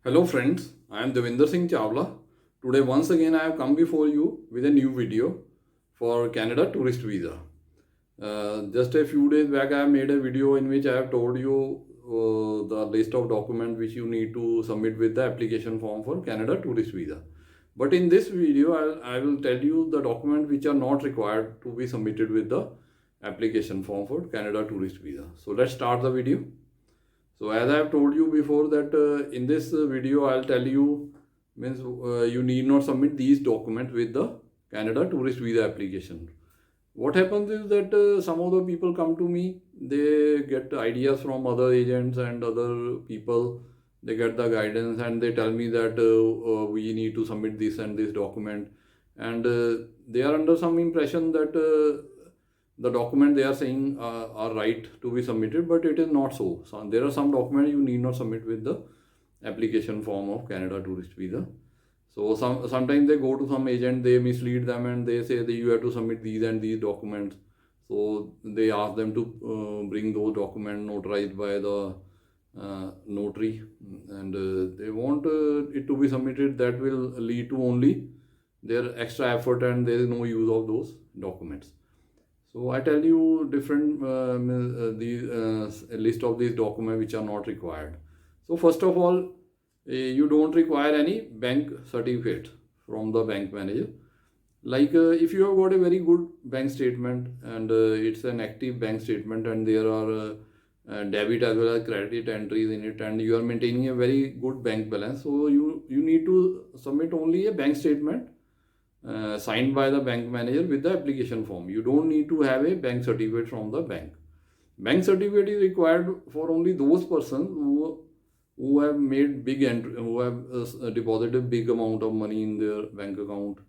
Hello friends, I am Devinder Singh Chawla. Today once again I have come before you with a new video for Canada tourist visa. Just a few days back I have made a video in which I have told you the list of documents which you need to submit with the application form for Canada tourist visa. But in this video I will tell you the documents which are not required to be submitted with the application form for Canada tourist visa. So let's start the video. So as I have told you before that in this video I'll tell you means you need not submit these documents with the Canada tourist visa application. What happens is that some of the people come to me, they get ideas from other agents and other people, they get the guidance and they tell me that we need to submit this and this document, and they are under some impression that the document they are saying are right to be submitted, but it is not so. So there are some documents you need not submit with the application form of Canada tourist visa. So sometimes they go to some agent, they mislead them and they say that you have to submit these and these documents. So they ask them to bring those documents notarized by the notary, and they want it to be submitted. That will lead to only their extra effort and there is no use of those documents. So I tell you different a list of these documents which are not required. So first of all, you don't require any bank certificate from the bank manager. Like if you have got a very good bank statement and it's an active bank statement and there are debit as well as credit entries in it, and you are maintaining a very good bank balance, so you need to submit only a bank statement signed by the bank manager with the application form. You don't need to have a bank certificate from the bank. Bank certificate is required for only those persons who have made big entry, who have deposited big amount of money in their bank account,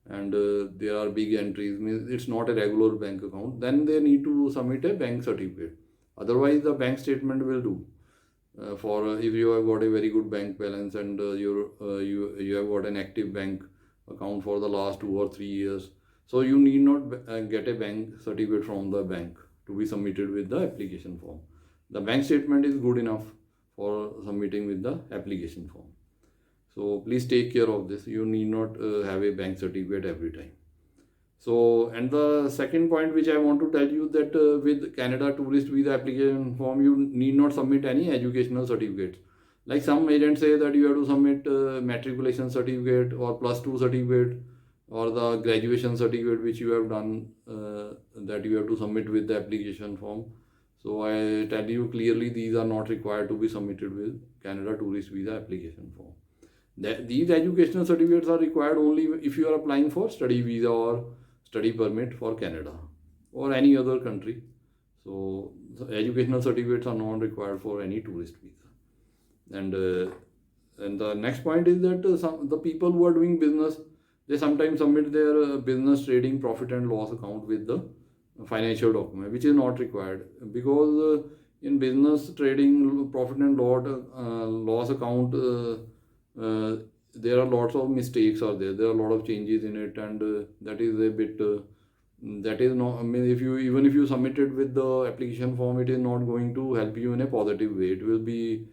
and there are big entries. Means it's not a regular bank account. Then they need to submit a bank certificate. Otherwise, the bank statement will do. For if you have got a very good bank balance and you have got an active bank account for the last 2 or 3 years, so you need not get a bank certificate from the bank to be submitted with the application form. The bank statement is good enough for submitting with the application form. So please take care of this. You need not have a bank certificate every time. So, and the second point which I want to tell you that with Canada tourist visa application form, you need not submit any educational certificates. Like some agents say that you have to submit matriculation certificate or +2 certificate or the graduation certificate which you have done, that you have to submit with the application form. So I tell you clearly, these are not required to be submitted with Canada tourist visa application form. These educational certificates are required only if you are applying for study visa or study permit for Canada or any other country. So educational certificates are not required for any tourist visa. And the next point is that the people who are doing business, they sometimes submit their business trading profit and loss account with the financial document, which is not required, because in business trading profit and loss account, there are lots of mistakes are there are a lot of changes in it, and that is a bit that is not, I mean, if you even if you submit it with the application form, it is not going to help you in a positive way. It will be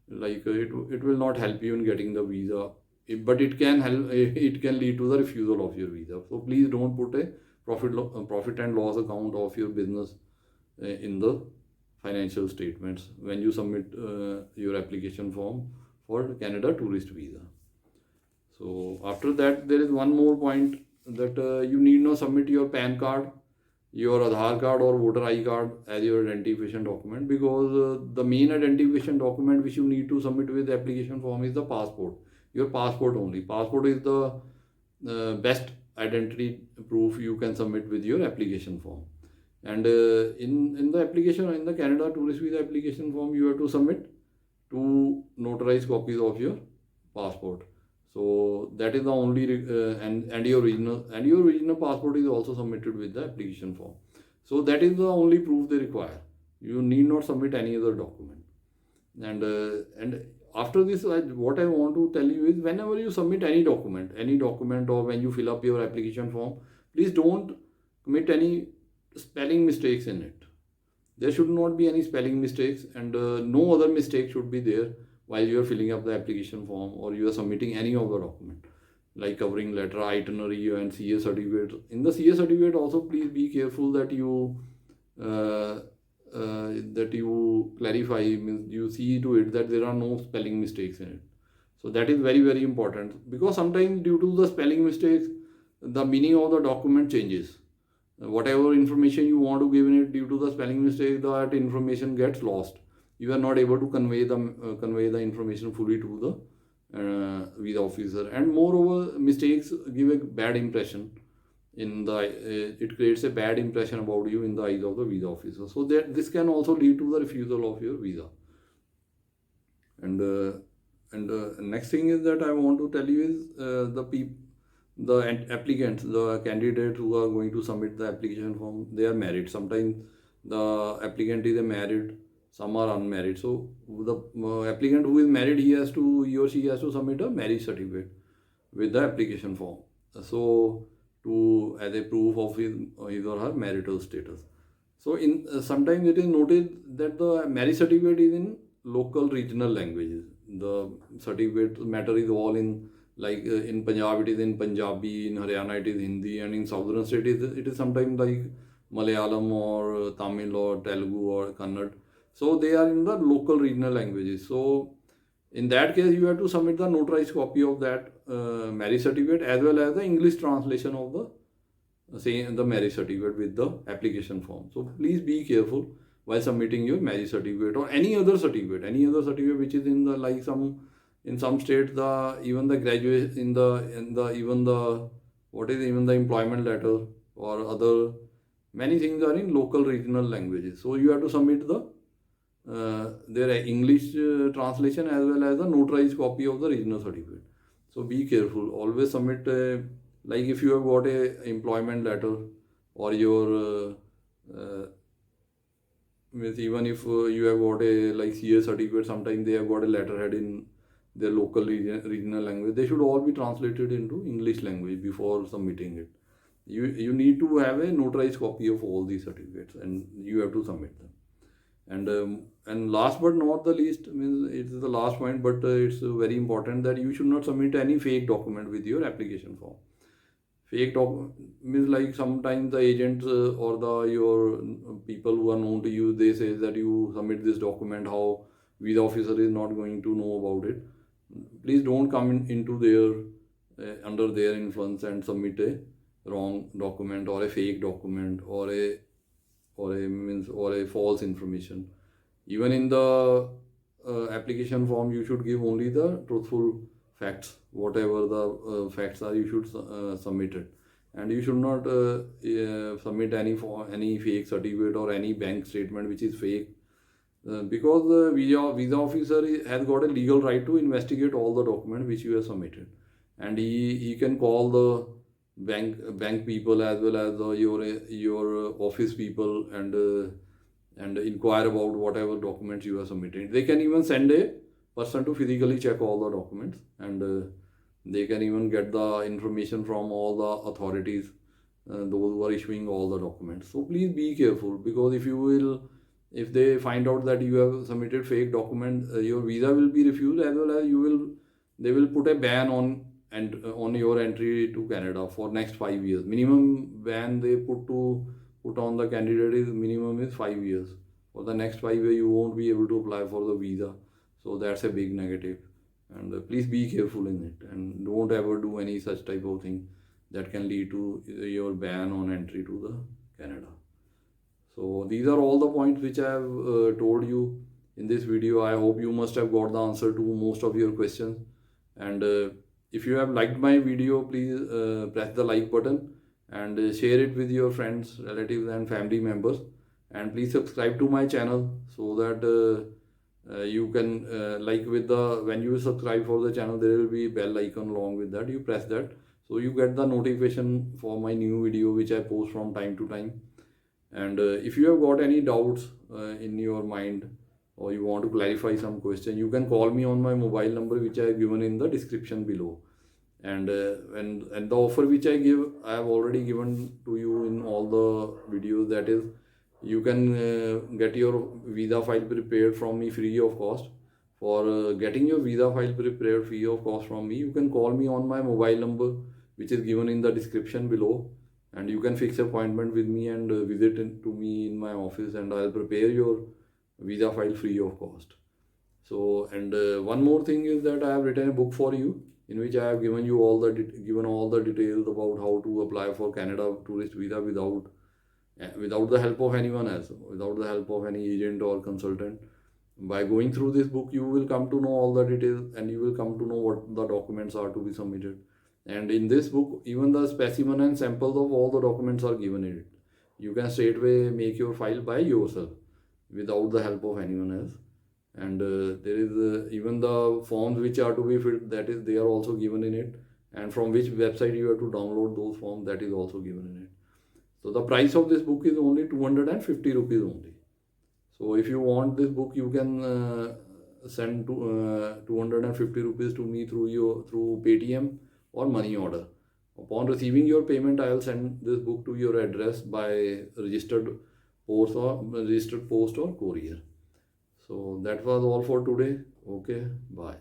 like it will not help you in getting the visa. But it can help, it can lead to the refusal of your visa. So please don't put a profit and loss account of your business in the financial statements when you submit your application form for Canada tourist visa. So after that, there is one more point that you need not submit your PAN card, your Aadhaar card or voter ID card as your identification document, because the main identification document which you need to submit with the application form is the passport. Your passport only. Passport is the best identity proof you can submit with your application form. And in the application, in the Canada tourist visa application form, you have to submit 2 notarized copies of your passport. So that is the only and your original passport is also submitted with the application form. So that is the only proof they require. You need not submit any other document. And after this, what I want to tell you is, whenever you submit any document, or when you fill up your application form, please don't commit any spelling mistakes in it. There should not be any spelling mistakes, and no other mistake should be there. while you are filling up the application form or you are submitting any of the document like covering letter, itinerary and CA certificate. In the CA certificate also, please be careful that you uh, clarify, means you see to it that there are no spelling mistakes in it. So that is very, very important, because sometimes due to the spelling mistakes, the meaning of the document changes. Whatever information you want to give in it, due to the spelling mistake, that information gets lost. You are not able to convey the information fully to the visa officer, and moreover, mistakes give a bad impression in the it creates a bad impression about you in the eyes of the visa officer. So that this can also lead to the refusal of your visa. And next thing is that I want to tell you is the applicants, the candidates who are going to submit the application form, they are married. Sometimes the applicant is a married, some are unmarried. So the applicant who is married, he or she has to submit a marriage certificate with the application form. So to as a proof of his or her marital status. So in sometimes it is noted that the marriage certificate is in local regional languages. The certificate matter is all in, like in Punjab it is in Punjabi, in Haryana it is Hindi, and in southern state it is sometimes like Malayalam or Tamil or Telugu or Kannada. So they are in the local regional languages. So in that case, you have to submit the notarized copy of that marriage certificate as well as the English translation of the marriage certificate with the application form. So please be careful while submitting your marriage certificate or any other certificate which is in the, like in some states, the even the graduate in the even the what is even the employment letter or other many things are in local regional languages. So you have to submit their English translation as well as the notarized copy of the regional certificate. So be careful. Always submit, like if you have got a employment letter or your even if you have got a like CA certificate, sometimes they have got a letterhead in their local regional language. They should all be translated into English language before submitting it. You need to have a notarized copy of all these certificates, and you have to submit them. And last but not the least, means it is the last point, but it's very important that you should not submit any fake document with your application form. Fake document means like sometimes the agents or your people who are known to you, they say that you submit this document, how visa officer is not going to know about it. Please don't come into their under their influence and submit a wrong document or a fake document or a false information. Even in the application form, you should give only the truthful facts. Whatever the facts are, you should submit it, and you should not submit any fake certificate or any bank statement which is fake, because the visa officer has got a legal right to investigate all the documents which you have submitted, and he can call the bank people as well as your office people and inquire about whatever documents you have submitted. They can even send a person to physically check all the documents, and they can even get the information from all the authorities, those who are issuing all the documents. So please be careful, because if they find out that you have submitted fake document, your visa will be refused, as well as they will put a ban on your entry to Canada for next 5 years. Minimum ban they put on the candidate is minimum is 5 years. For the next 5 years, you won't be able to apply for the visa. So that's a big negative. And please be careful in it, and don't ever do any such type of thing that can lead to your ban on entry to the Canada. So these are all the points which I have told you in this video. I hope you must have got the answer to most of your questions. And if you have liked my video, please press the like button and share it with your friends, relatives and family members. And please subscribe to my channel, so that you can when you subscribe for the channel, there will be bell icon along with that. You press that, so you get the notification for my new video which I post from time to time. And if you have got any doubts in your mind, or you want to clarify some question, you can call me on my mobile number which I have given in the description below. And the offer which I have already given to you in all the videos, that is, you can get your visa file prepared from me free of cost For getting your visa file prepared free of cost from me, you can call me on my mobile number, which is given in the description below, and you can fix appointment with me and visit to me in my office, and I'll prepare your visa file free of cost. So, and one more thing is that I have written a book for you in which I have given you all the given all the details about how to apply for Canada tourist visa without the help of anyone else, without the help of any agent or consultant. By going through this book, you will come to know all the details, and you will come to know what the documents are to be submitted. And in this book, even the specimen and samples of all the documents are given in it. You can straightway make your file by yourself without the help of anyone else. And there is even the forms which are to be filled, that is, they are also given in it. And from which website you have to download those forms, that is also given in it. So the price of this book is only 250 rupees only. So if you want this book, you can send 250 rupees to me through Paytm or money order. Upon receiving your payment, I will send this book to your address by registered post or courier. So that was all for today. Okay, bye.